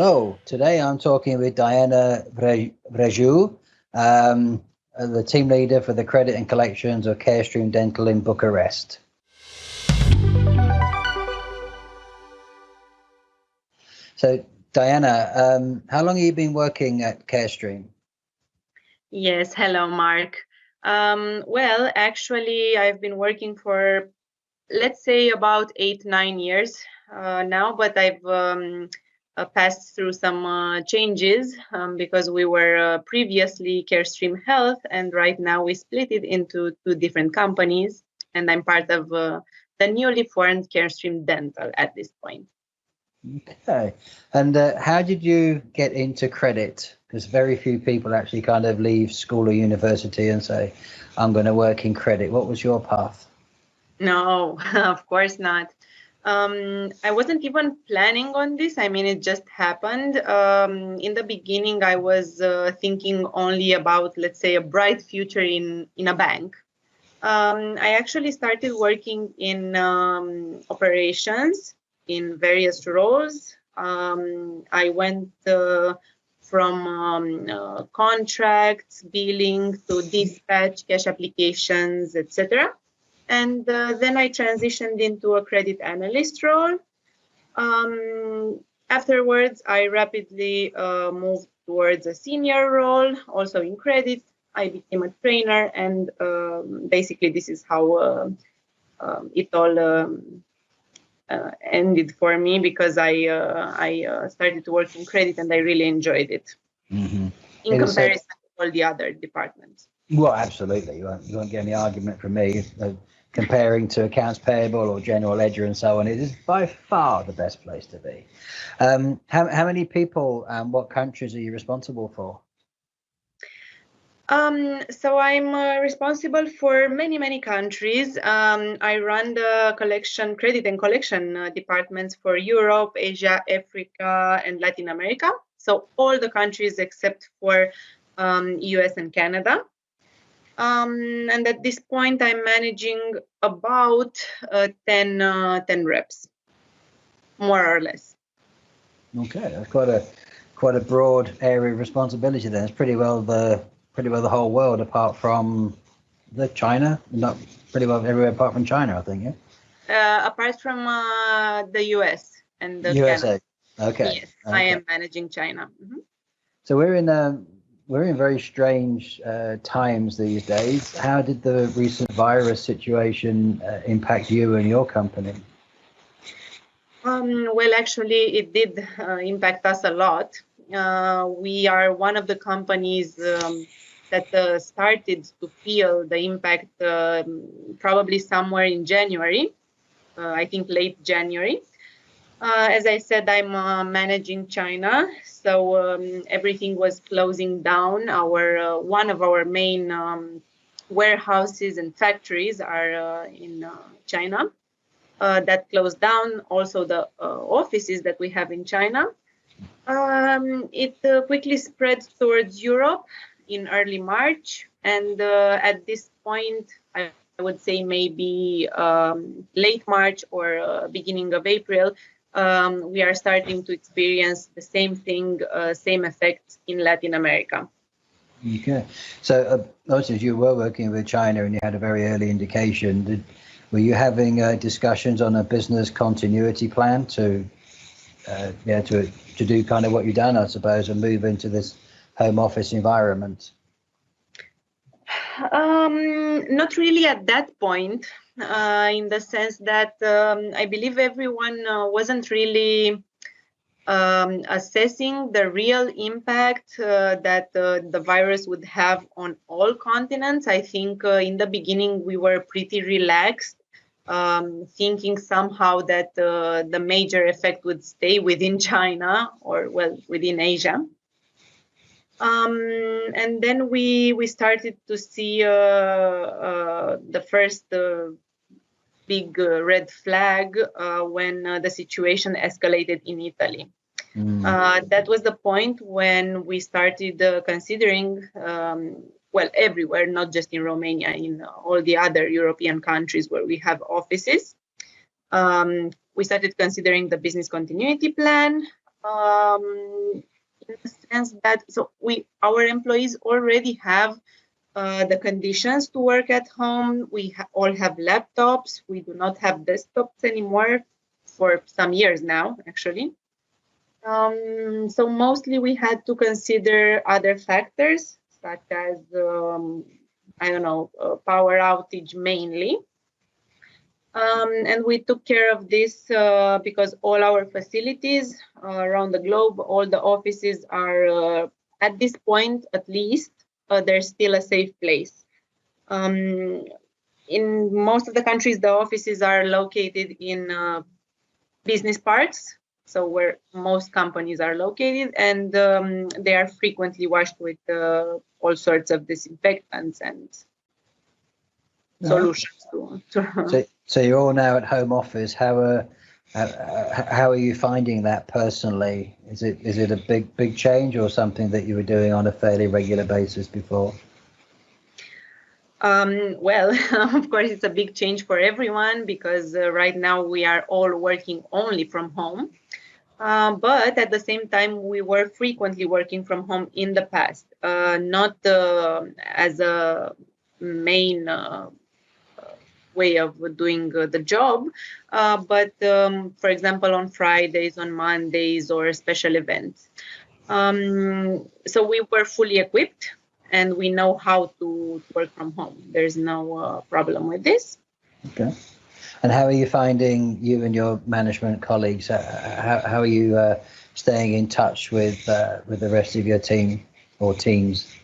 Hello, today I'm talking with Diana Vrejoiu, the team leader for the credit and collections of Carestream Dental in Bucharest. So, Diana, how long have you been working at Carestream? Yes, hello, Mark. Well, actually, I've been working for, let's say, about 8-9 years now, but I've passed through some changes because we were previously Carestream Health, and right now we split it into 2 different companies, and I'm part of the newly formed Carestream Dental at this point. Okay. And how did you get into credit? Because very few people actually kind of leave school or university and say, I'm going to work in credit. What was your path? No, of course not. I wasn't even planning on this. I mean, it just happened. In the beginning, I was thinking only about, let's say, a bright future in a bank. I actually started working in operations in various roles. I went from contracts, billing to dispatch, cash applications, etc. And then I transitioned into a credit analyst role. Afterwards, I rapidly moved towards a senior role, also in credit. I became a trainer, and basically this is how it all ended for me, because I started to work in credit and I really enjoyed it in comparison to all the other departments. Well, absolutely. You won't get any argument from me. Comparing to accounts payable or general ledger and so on, it is by far the best place to be. How many people and what countries are you responsible for? So I'm responsible for many countries. I run the credit and collection departments for Europe, Asia, Africa, and Latin America. So all the countries except for US and Canada. And at this point, I'm managing about 10 reps, more or less. Okay, that's quite a broad area of responsibility. Then it's pretty well the whole world, apart from China. Not pretty well everywhere apart from China, I think. Yeah. Apart from the US and the USA. Canada. Okay. Yes, okay. I am managing China. Mm-hmm. So we're in very strange times these days. How did the recent virus situation impact you and your company? Well, actually, it did impact us a lot. We are one of the companies that started to feel the impact probably somewhere in January, I think late January. As I said, I'm managing China, so everything was closing down. Our one of our main warehouses and factories are in China. That closed down. Also, the offices that we have in China. It quickly spread towards Europe in early March, and at this point, I would say maybe late March or beginning of April, we are starting to experience the same thing, same effects in Latin America. Okay, so obviously you were working with China and you had a very early indication. Were you having discussions on a business continuity plan to do kind of what you've done, I suppose, and move into this home office environment? Not really at that point, in the sense that I believe everyone wasn't really assessing the real impact that the virus would have on all continents. I think in the beginning we were pretty relaxed, thinking somehow that the major effect would stay within China or, well, within Asia. And then we started to see the first big red flag when the situation escalated in Italy. That was the point when we started considering, well, everywhere, not just in Romania, in all the other European countries where we have offices. We started considering the business continuity plan. In the sense that our employees already have the conditions to work at home. We all have laptops. We do not have desktops anymore for some years now, actually. So mostly we had to consider other factors, such as, I don't know, power outage mainly. And we took care of this because all our facilities around the globe, all the offices are, at this point at least, they're still a safe place. In most of the countries, the offices are located in business parks, so where most companies are located, and they are frequently washed with all sorts of disinfectants and solutions So you're all now at home office. How are you finding that personally? Is it a big change or something that you were doing on a fairly regular basis before? Well, of course, it's a big change for everyone because right now we are all working only from home. But at the same time, we were frequently working from home in the past, not as a main way of doing the job, but for example, on Fridays, on Mondays, or special events. So we were fully equipped and we know how to work from home. There's no problem with this. Okay. And how are you finding, you and your management colleagues, how are you staying in touch with the rest of your team or teams?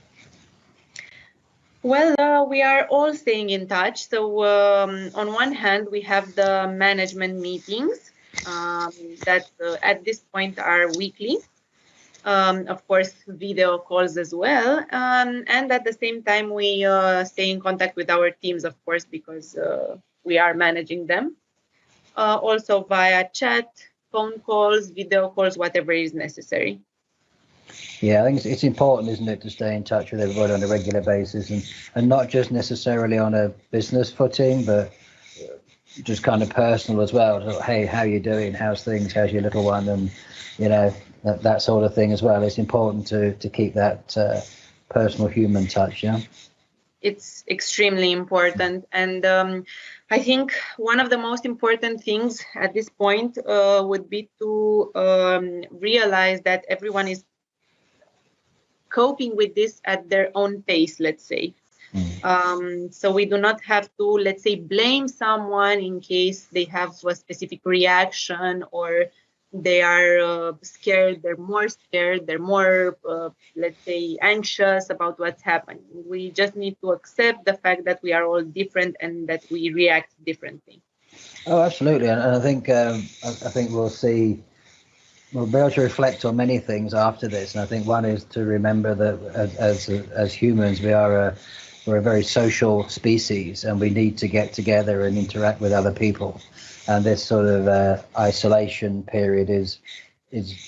Well, we are all staying in touch. So on one hand, we have the management meetings that at this point are weekly. Of course, video calls as well. And at the same time, we stay in contact with our teams, of course, because we are managing them. Also via chat, phone calls, video calls, whatever is necessary. Yeah, I think it's important, isn't it, to stay in touch with everybody on a regular basis and not just necessarily on a business footing, but just kind of personal as well. So, hey, how you doing? How's things? How's your little one? And, you know, that sort of thing as well. It's important to keep that personal human touch, yeah? It's extremely important. And I think one of the most important things at this point would be to realize that everyone is coping with this at their own pace, let's say. So we do not have to, let's say, blame someone in case they have a specific reaction or they are scared, they're more scared, they're more, let's say, anxious about what's happening. We just need to accept the fact that we are all different and that we react differently. Oh, absolutely. And I think we'll see. We'll be able to reflect on many things after this, and I think one is to remember that as humans, we're a very social species, and we need to get together and interact with other people. And this sort of isolation period is,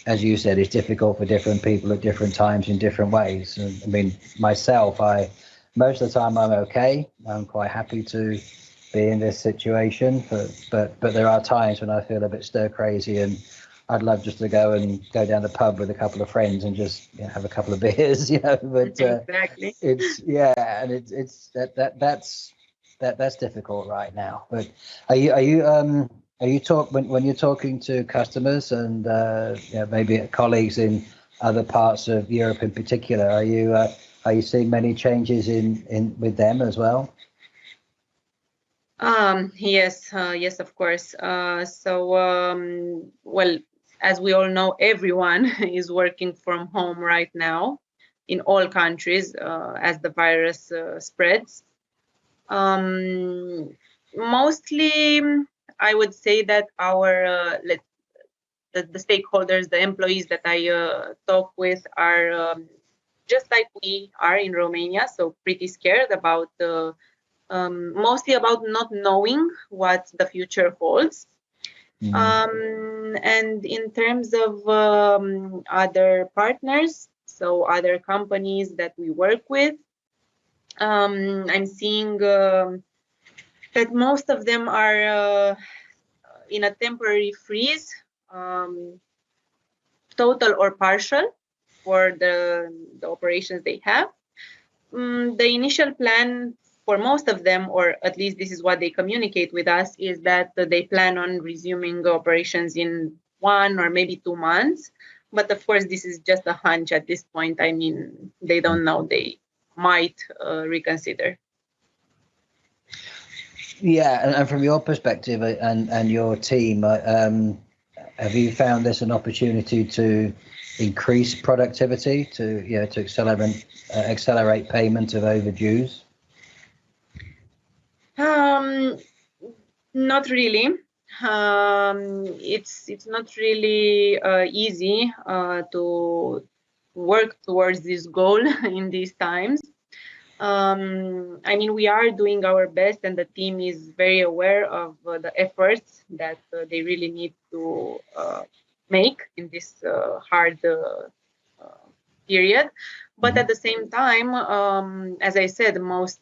as you said, is difficult for different people at different times in different ways. And, I mean, myself, most of the time I'm okay. I'm quite happy to be in this situation, but there are times when I feel a bit stir crazy and I'd love just to go down the pub with a couple of friends and just have a couple of beers, But exactly. That's difficult right now. But are you when you're talking to customers and maybe colleagues in other parts of Europe in particular, are you seeing many changes in with them as well? Yes, of course. Well, as we all know, everyone is working from home right now in all countries as the virus spreads. Mostly, I would say that our the stakeholders, the employees that I talk with are just like we are in Romania, so pretty scared about mostly about not knowing what the future holds. And in terms of other partners, so other companies that we work with, I'm seeing that most of them are in a temporary freeze. total or partial for the operations they have. The initial plan for most of them, or at least this is what they communicate with us, is that they plan on resuming operations in 1 or maybe 2 months. But of course, this is just a hunch at this point. I mean, they don't know. They might reconsider. Yeah, and from your perspective and your team, have you found this an opportunity to increase productivity, to accelerate payment of overdues? Not really. It's not really easy to work towards this goal in these times. I mean, we are doing our best, and the team is very aware of the efforts that they really need to make in this hard period. But at the same time, as I said, most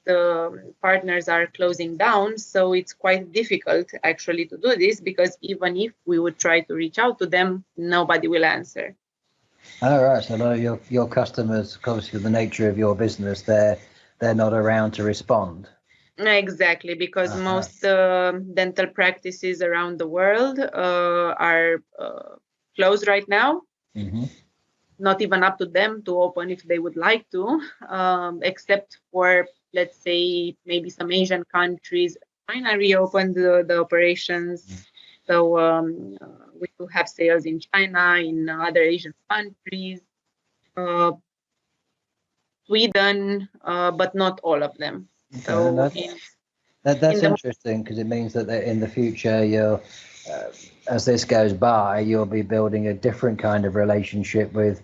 partners are closing down, so it's quite difficult actually to do this, because even if we would try to reach out to them, nobody will answer. All right. So your customers, obviously the nature of your business, they're not around to respond. Exactly, because most dental practices around the world are closed right now. Mm-hmm. Not even up to them to open if they would like to, except for, let's say, maybe some Asian countries. China reopened the operations. So we do have sales in China, in other Asian countries, Sweden, but not all of them. So that's interesting, because it means that in the future, as this goes by, you'll be building a different kind of relationship with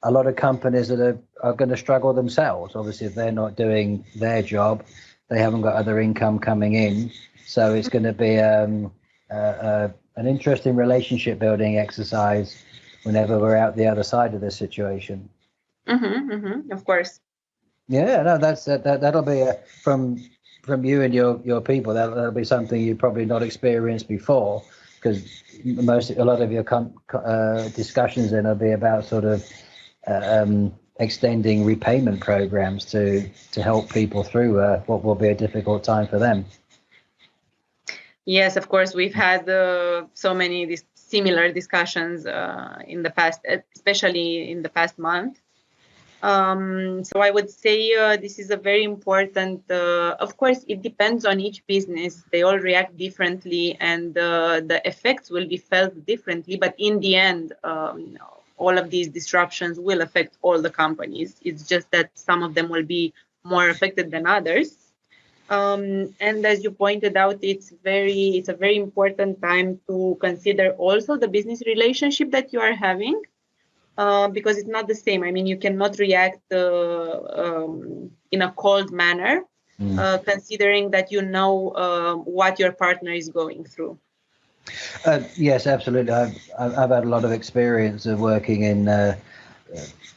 a lot of companies that are going to struggle themselves. Obviously, if they're not doing their job, they haven't got other income coming in. So it's going to be an interesting relationship building exercise whenever we're out the other side of this situation. Of course. Yeah, no, that'll be from you and your people. That'll be something you probably not experienced before, because a lot of your discussions then will be about sort of extending repayment programs to help people through what will be a difficult time for them. Yes, of course, we've had so many similar discussions in the past, especially in the past month. So I would say this is a very important, of course, it depends on each business. They all react differently, and the effects will be felt differently. But in the end, all of these disruptions will affect all the companies. It's just that some of them will be more affected than others. And as you pointed out, it's a very important time to consider also the business relationship that you are having. Because it's not the same. I mean, you cannot react in a cold manner, considering that you know what your partner is going through. Yes, absolutely. I've had a lot of experience of working in,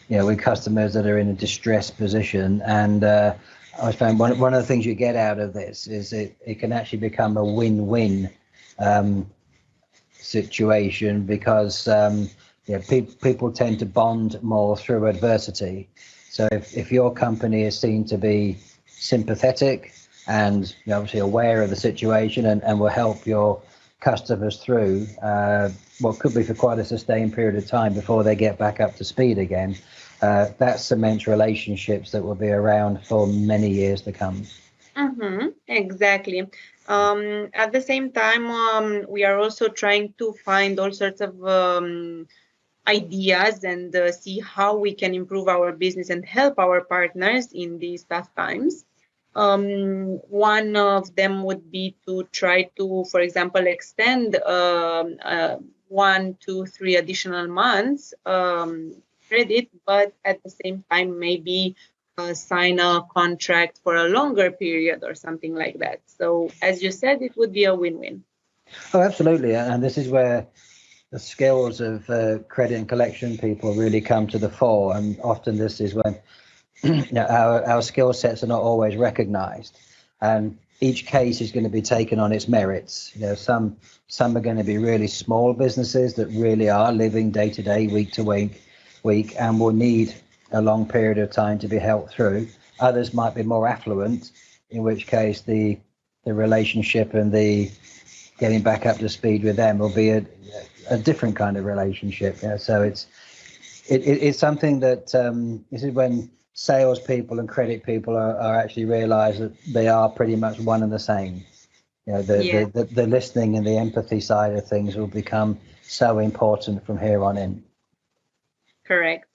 with customers that are in a distressed position, and I found one of the things you get out of this is it can actually become a win-win situation, because people tend to bond more through adversity. So if your company is seen to be sympathetic and obviously aware of the situation and will help your customers through what could be for quite a sustained period of time before they get back up to speed again, that cements relationships that will be around for many years to come. Exactly. At the same time, we are also trying to find all sorts of ideas and see how we can improve our business and help our partners in these tough times. One of them would be to try to, for example, extend 1, 2, 3 additional months credit, but at the same time maybe sign a contract for a longer period or something like that. So as you said, it would be a win-win. Oh, absolutely. And this is where the skills of credit and collection people really come to the fore. And often this is when our skill sets are not always recognized. And each case is going to be taken on its merits. You know, some are going to be really small businesses that really are living day to day, week to week, and will need a long period of time to be helped through. Others might be more affluent, in which case the relationship and the getting back up to speed with them will be a different kind of relationship. Yeah, so it's something that this is when salespeople and credit people are actually realize that they are pretty much one and the same. You know, the listening and the empathy side of things will become so important from here on in. Correct.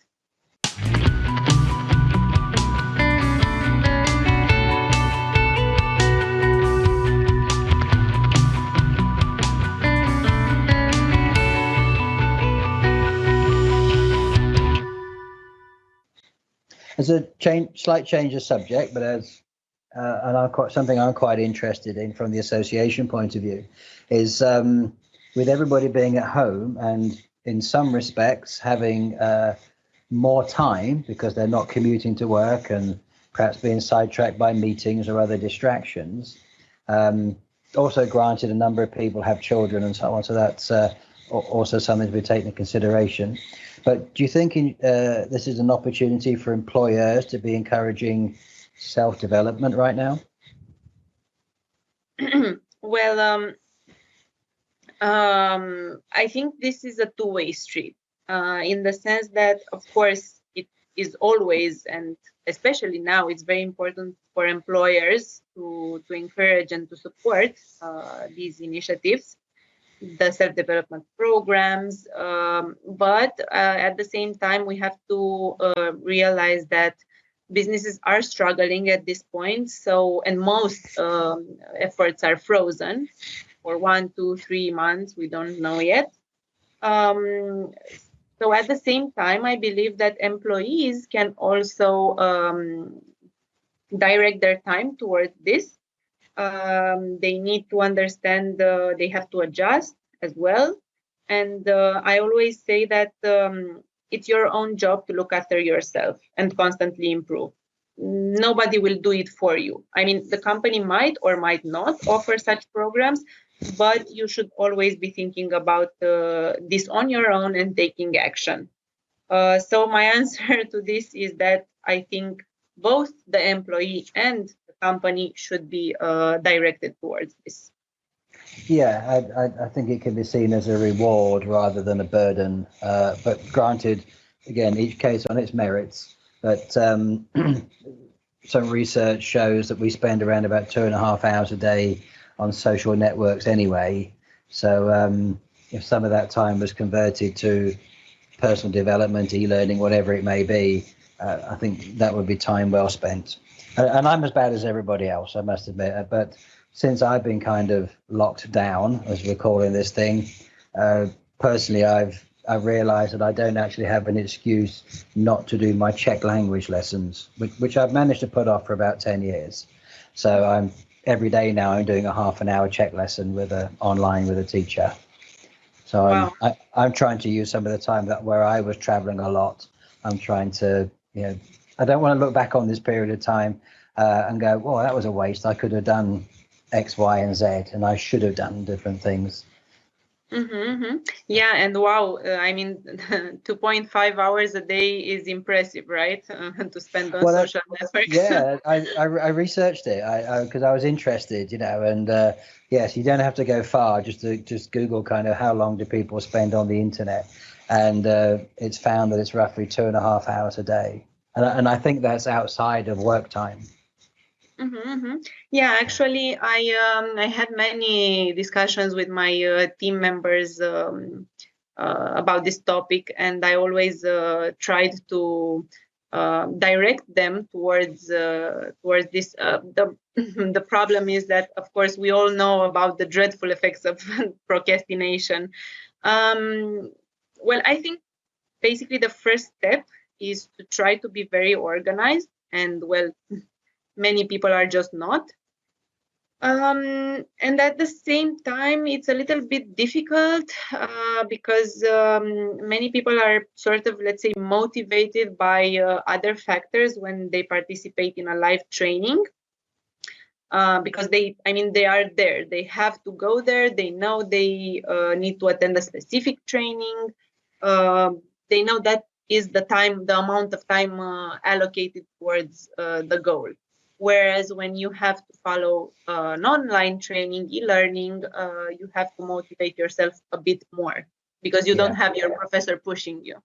As a slight change of subject, but as something I'm quite interested in from the association point of view, is with everybody being at home and in some respects having more time because they're not commuting to work and perhaps being sidetracked by meetings or other distractions. Also, granted, a number of people have children and so on, so that's also something to be taken into consideration. But do you think this is an opportunity for employers to be encouraging self-development right now? Well, I think this is a two-way street in the sense that, of course, it is always, and especially now, it's very important for employers to encourage and to support these initiatives, the self-development programs. But at the same time, we have to realize that businesses are struggling at this point. So, and most efforts are frozen for 1, 2, 3 months. We don't know yet. So at the same time, I believe that employees can also direct their time towards this. They need to understand, they have to adjust as well. And I always say that it's your own job to look after yourself and constantly improve. Nobody will do it for you. I mean, the company might or might not offer such programs, but you should always be thinking about this on your own and taking action. So my answer to this is that I think both the employee and the company should be directed towards this. Yeah, I think it can be seen as a reward rather than a burden. But granted, again, each case on its merits. But some research shows that we spend around about 2.5 hours a day on social networks anyway. So if some of that time was converted to personal development, e-learning, whatever it may be, I think that would be time well spent. And I'm as bad as everybody else, I must admit. But since I've been kind of locked down, as we're calling this thing, personally, I've realized that I don't actually have an excuse not to do my Czech language lessons, which I've managed to put off for about 10 years. So every day now I'm doing a half an hour Czech lesson online with a teacher. So wow. I'm trying to use some of the time that where I was traveling a lot. I'm trying to, I don't want to look back on this period of time and go, well, that was a waste. I could have done X, Y, and Z, and I should have done different things. Yeah, and wow, I mean, 2.5 hours a day is impressive, right? To spend on social networks. Yeah, I researched it because I was interested, and yes, you don't have to go far. Just Google kind of how long do people spend on the internet, and it's found that it's roughly 2.5 hours a day, and I think that's outside of work time. Yeah, actually, I had many discussions with my team members about this topic, and I always tried to direct them towards this. The problem is that, of course, we all know about the dreadful effects of procrastination. Well, I think basically the first step is to try to be very organized, and well, many people are just not. And at the same time, it's a little bit difficult because many people are sort of, let's say, motivated by other factors when they participate in a live training. because they are there. They have to go there. They know they need to attend a specific training. They know that is the amount of time allocated towards the goal. Whereas when you have to follow an online training, e-learning, you have to motivate yourself a bit more because you don't have your professor pushing you.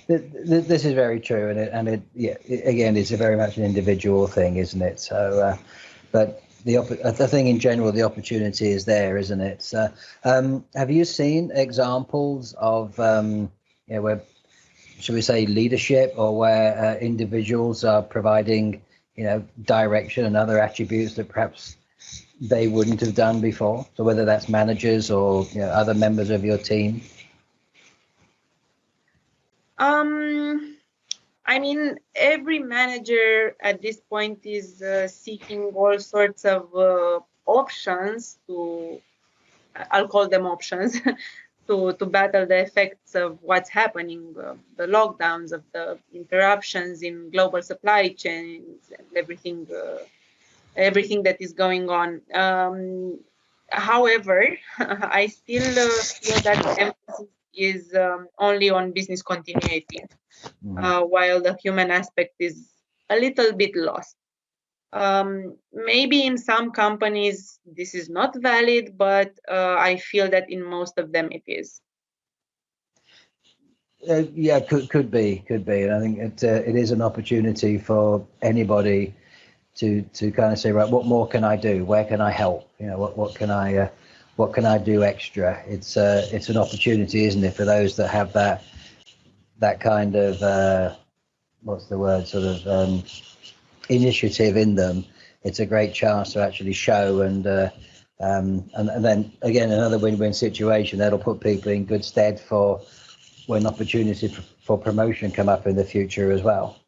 This is very true, again, it's a very much an individual thing, isn't it? So, but the thing in general, the opportunity is there, isn't it? So, have you seen examples of where, should we say, leadership, or where individuals are providing direction and other attributes that perhaps they wouldn't have done before? So whether that's managers or other members of your team. Every manager at this point is seeking all sorts of options I'll call them options, to battle the effects of what's happening, the lockdowns, of the interruptions in global supply chains, and everything that is going on. However, I still feel that the emphasis is only on business continuity, while the human aspect is a little bit lost. Maybe in some companies this is not valid, but I feel that in most of them it is. Could be, and I think it is an opportunity for anybody to kind of say, right, what more can I do? Where can I help? What can I do extra? It's an opportunity, isn't it, for those that have that kind of what's the word, sort of initiative in them. It's a great chance to actually show, and then again, another win-win situation that'll put people in good stead for when opportunities for promotion come up in the future as well.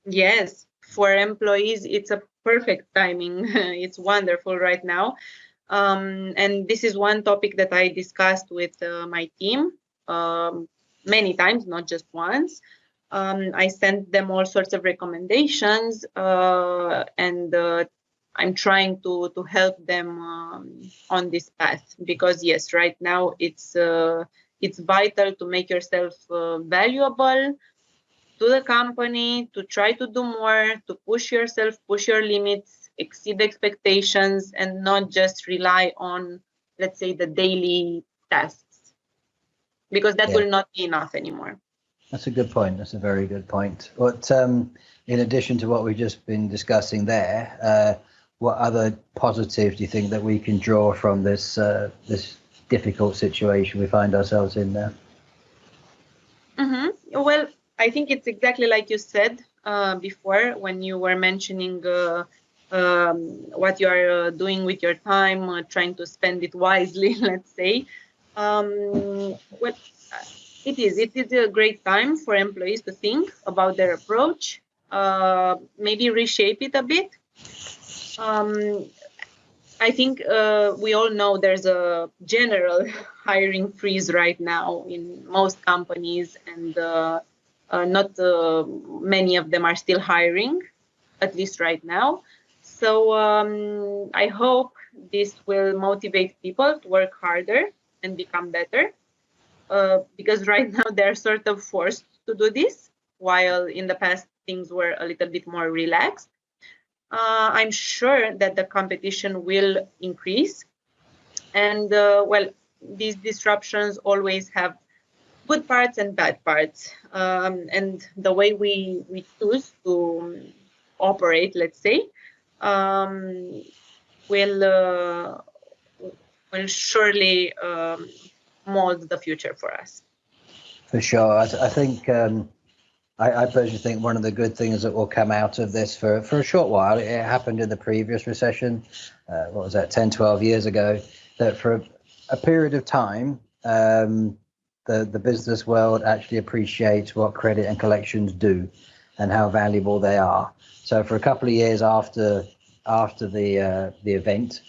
Yes, for employees, it's a perfect timing. It's wonderful right now. And this is one topic that I discussed with my team many times, not just once. I sent them all sorts of recommendations, and I'm trying to help them on this path, because yes, right now it's vital to make yourself valuable to the company, to try to do more, to push yourself, push your limits, exceed expectations, and not just rely on, let's say, the daily tasks, because that will not be enough anymore. That's a good point. That's a very good point. But in addition to what we've just been discussing there, what other positives do you think that we can draw from this difficult situation we find ourselves in now? Well, I think it's exactly like you said before, when you were mentioning what you are doing with your time, trying to spend it wisely, let's say. It is a great time for employees to think about their approach, maybe reshape it a bit. I think we all know there's a general hiring freeze right now in most companies, and not many of them are still hiring, at least right now. So I hope this will motivate people to work harder and become better, because right now they're sort of forced to do this, while in the past things were a little bit more relaxed. I'm sure that the competition will increase, and these disruptions always have good parts and bad parts, and the way we choose to operate, let's say, will surely mold the future for us. For sure. I think I personally think one of the good things that will come out of this for a short while, it happened in the previous recession, what was that, 10, 12 years ago, that for a period of time, the business world actually appreciates what credit and collections do and how valuable they are. So for a couple of years after the event,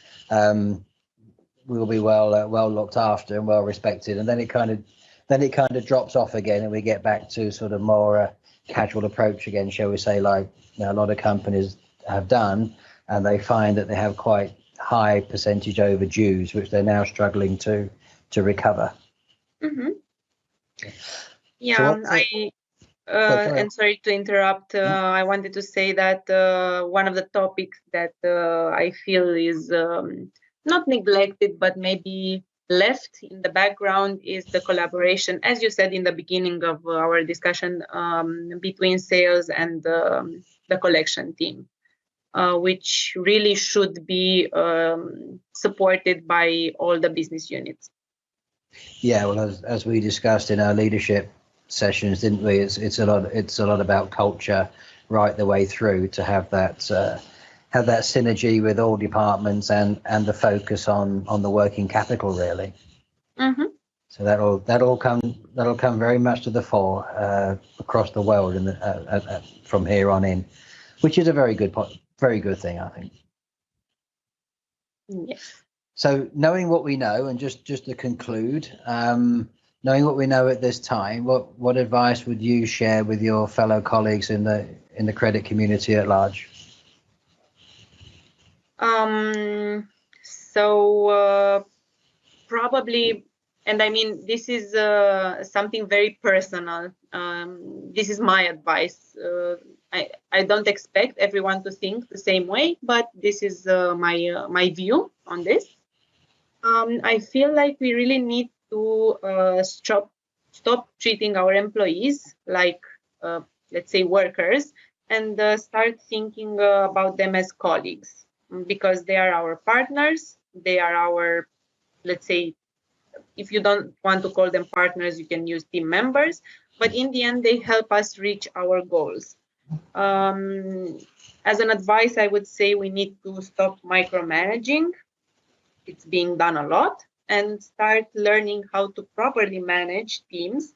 we will be well looked after and well respected, and then it kind of drops off again, and we get back to sort of more casual approach again, shall we say, like a lot of companies have done. and they find that they have quite high percentage overdues, which they're now struggling to recover. Mm-hmm. So Yeah, and sorry to interrupt. I wanted to say that one of the topics that I feel is not neglected, but maybe left in the background is the collaboration, as you said in the beginning of our discussion, between sales and the collection team, which really should be supported by all the business units. Yeah, well, as we discussed in our leadership sessions, didn't we? It's a lot about culture right the way through to have that synergy with all departments and the focus on the working capital really. Mm-hmm. So that'll come very much to the fore across the world from here on in, which is a very good thing, I think. Yes. So knowing what we know, and just to conclude, knowing what we know at this time, what advice would you share with your fellow colleagues in the credit community at large? So probably, and I mean, this is something very personal. This is my advice. I don't expect everyone to think the same way, but this is my view on this. I feel like we really need to stop treating our employees like, let's say, workers, and start thinking about them as colleagues, because they are our partners. They are our, let's say, if you don't want to call them partners, you can use team members. But in the end, they help us reach our goals. As an advice, I would say we need to stop micromanaging. It's being done a lot, and start learning how to properly manage teams,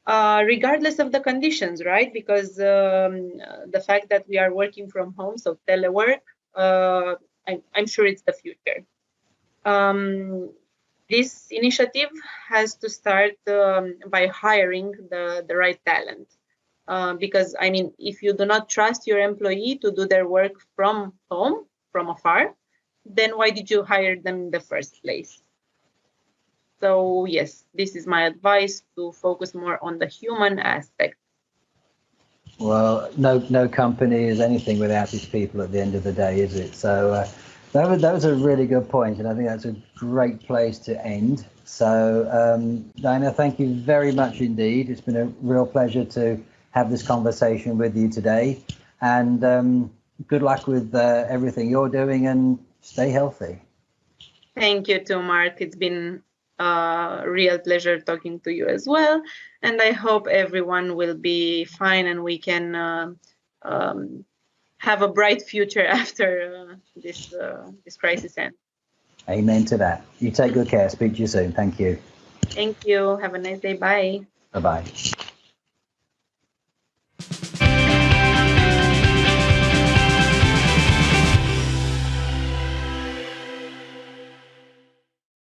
regardless of the conditions, right? Because the fact that we are working from home, so telework, I'm sure it's the future. This initiative has to start by hiring the right talent. Because, I mean, if you do not trust your employee to do their work from home, from afar, then why did you hire them in the first place? So yes, this is my advice, to focus more on the human aspect. Well, no company is anything without its people at the end of the day, is it? So that was a really good point, and I think that's a great place to end. So Dinah, thank you very much indeed. It's been a real pleasure to have this conversation with you today, and good luck with everything you're doing, and stay healthy. Thank you too, Mark. It's been a real pleasure talking to you as well, and I hope everyone will be fine and we can have a bright future after this crisis ends. Amen to that. You take good care. Speak to you soon. Thank you. Thank you. Have a nice day. Bye. Bye-bye.